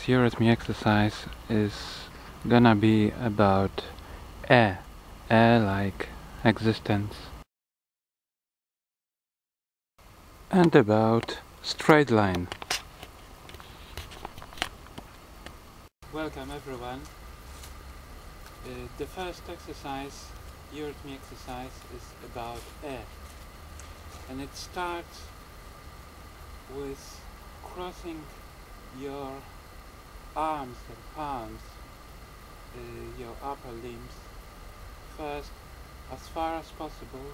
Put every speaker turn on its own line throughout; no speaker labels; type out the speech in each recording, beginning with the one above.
This eurythmy exercise is gonna be about air like existence, and about straight line. Welcome everyone. The first exercise, eurythmy exercise, is about air, and it starts with crossing your arms and palms, your upper limbs, first as far as possible,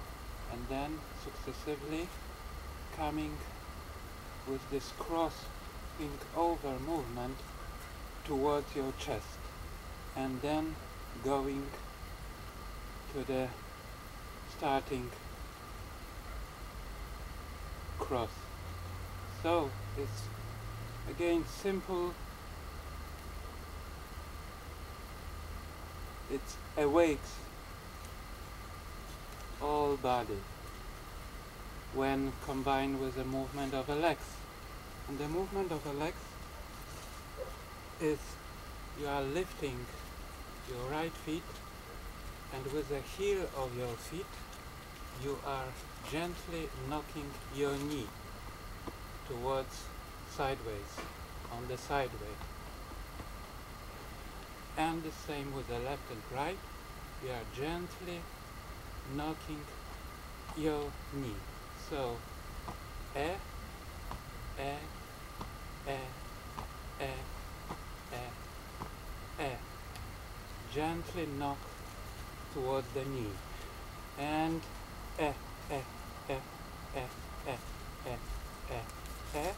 and then successively coming with this crossing over movement towards your chest, and then going to the starting cross. So it's again simple. It awakes all body when combined with the movement of the legs. And the movement of the legs is you are lifting your right feet, and with the heel of your feet you are gently knocking your knee towards sideways, on the sideway. And the same with the left and right, you are gently knocking your knee. So, eh, eh, eh, eh, eh, eh. Gently knock towards the knee. And eh, eh, eh, eh, eh, eh, eh, eh, eh,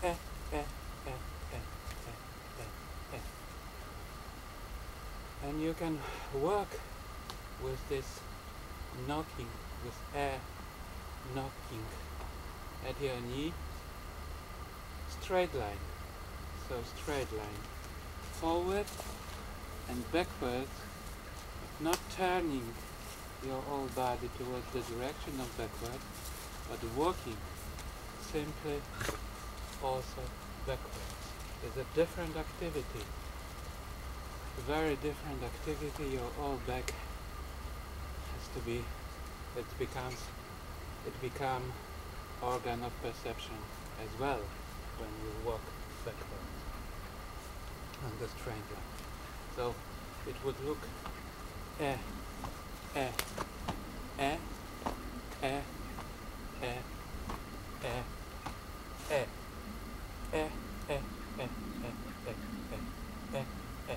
eh, eh, eh, eh, eh. And you can work with this knocking, with air knocking at your knee. Straight line. So straight line. Forward and backwards, not turning your whole body towards the direction of backward, but walking simply also backwards. It's a different activity. A very different activity. Your whole back has to be, it become organ of perception as well when you walk backwards on the straight line. So it would look eh, eh, eh, eh, eh, eh, eh, eh, eh, eh, eh, eh, eh.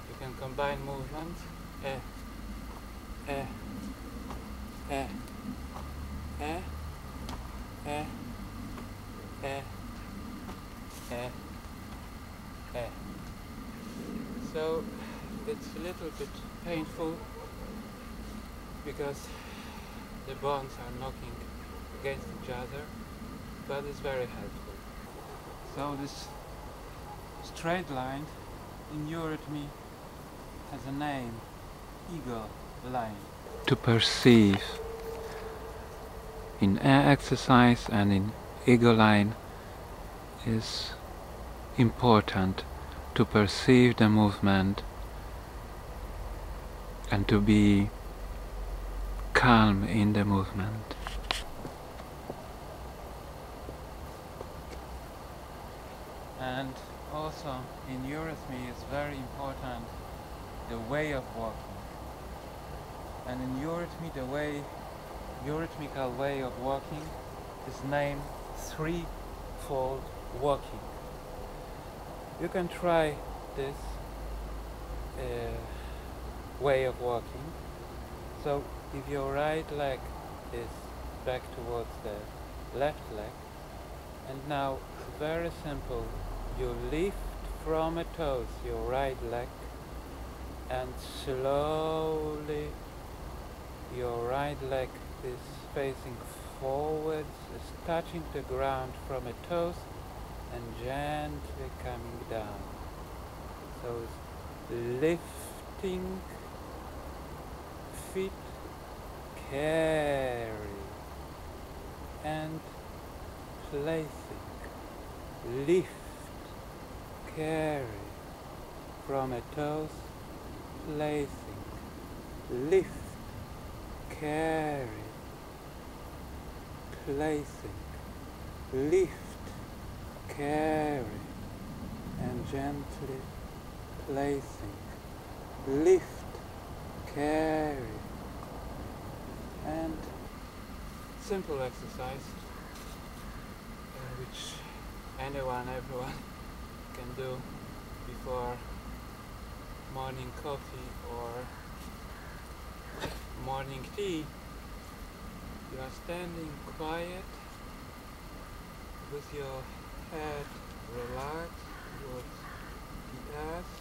You can combine movements eh, eh, eh, eh, eh, eh, eh, eh. So it's a little bit painful because the bones are knocking against each other, but it's very helpful. So this straight line in eurythmy has a name, eagle line. To perceive in air exercise and in eagle line is important, to perceive the movement and to be calm in the movement. And also in eurythmy it's very important the way of walking. And in eurythmy, the eurythmical way of walking is named threefold walking. You can try this way of walking. So if your right leg is back towards the left leg, and now very simple, you lift from a toes your right leg, and slowly your right leg is facing forwards, is touching the ground from a toes and gently coming down. So it's lifting feet, carry and placing, lift, carry, from a toes, placing, lift, carry, placing, lift, carry, and gently placing, lift, carry, and simple exercise which everyone can do before morning coffee or morning tea. You are standing quiet with your head relaxed towards the earth,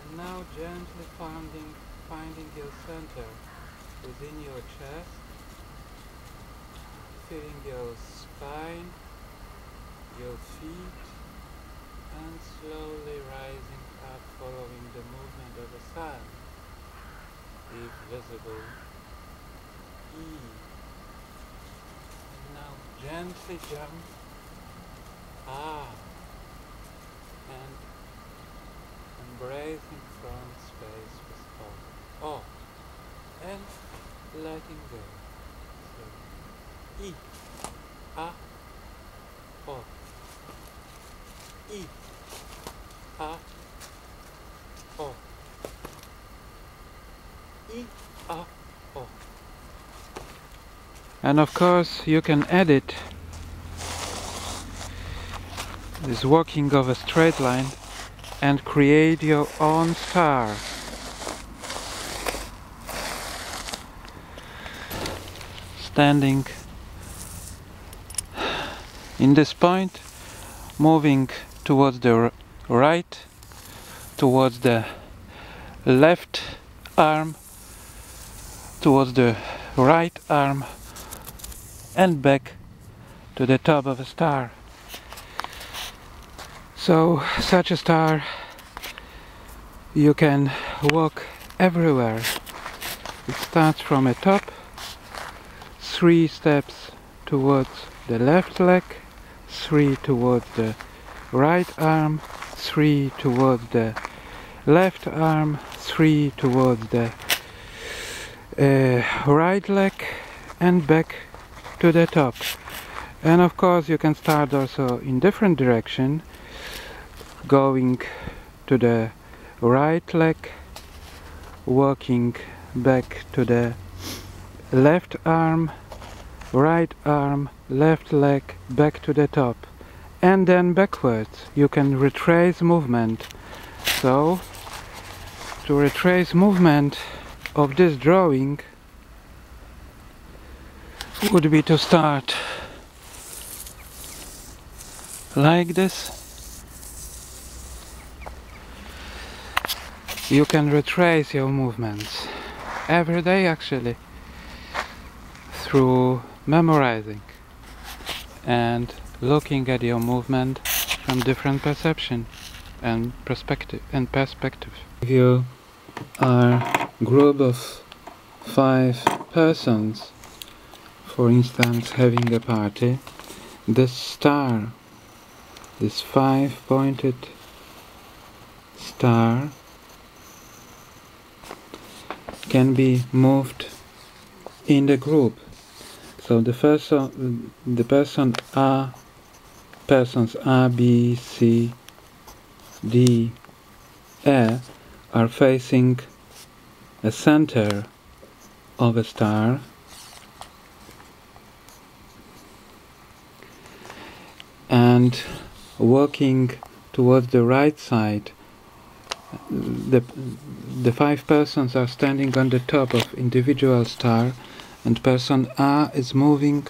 and now gently finding your center within your chest, feeling your spine, your feet, and slowly rising up following the movement of the sun. If visible, E. And now gently jump up and embracing front space with O. And letting go. So E, A, O. E, A, O. E, A, O. And of course you can edit this walking of a straight line and create your own star. Standing in this point, moving towards the right, towards the left arm, towards the right arm, and back to the top of a star. So such a star you can walk everywhere. It starts from a top, 3 steps towards the left leg, 3 towards the right arm, 3 towards the left arm, 3 towards the right leg, and back to the top. And of course you can start also in different direction, going to the right leg, walking back to the left arm, right arm, left leg, back to the top, and then backwards. You can retrace movement. So to retrace movement of this drawing would be to start like this. You can retrace your movements every day actually through memorizing and looking at your movement from different perception and perspective. If you are a group of 5 persons, for instance having a party, this star, this 5-pointed star, can be moved in the group. So the persons A, B, C, D, E are facing a center of a star, and walking towards the right side. The 5 persons are standing on the top of individual star, and person A is moving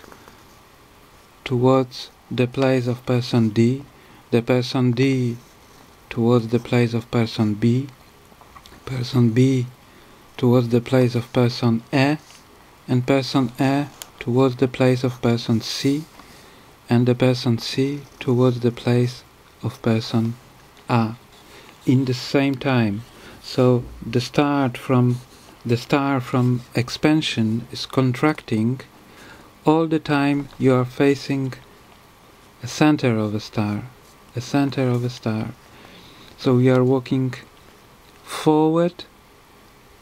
towards the place of person D, the person D towards the place of person B towards the place of person E, and person E towards the place of person C, and the person C towards the place of person A in the same time. So the star from expansion is contracting all the time. You are facing a center of a star, So we are walking forward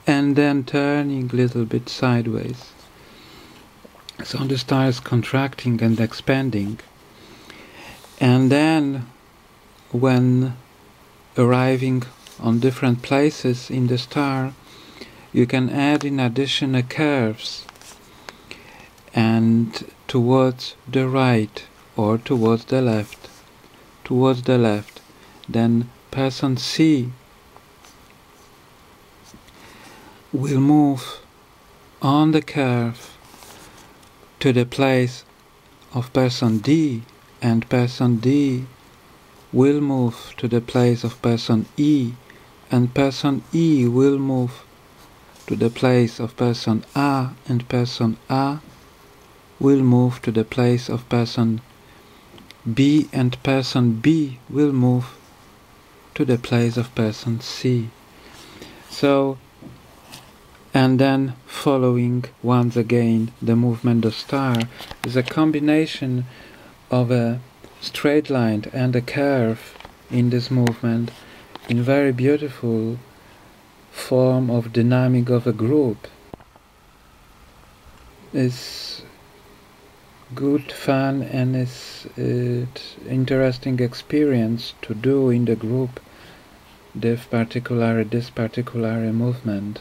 and then turning a little bit sideways. So the star is contracting and expanding. And then when arriving on different places in the star, you can add in addition a curves and towards the right or towards the left. Towards the left. Then person C will move on the curve to the place of person D, and person D will move to the place of person E, and person E will move to the place of person A, and person A will move to the place of person B, and person B will move to the place of person C. So, and then following once again the movement of star is a combination of a straight line and a curve in this movement in very beautiful form of dynamic of a group. It's good fun and it's interesting experience to do in the group this particular movement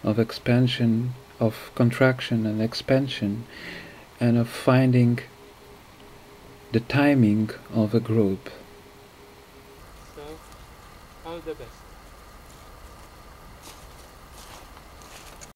of expansion, of contraction and expansion, and of finding the timing of a group. So, all the best.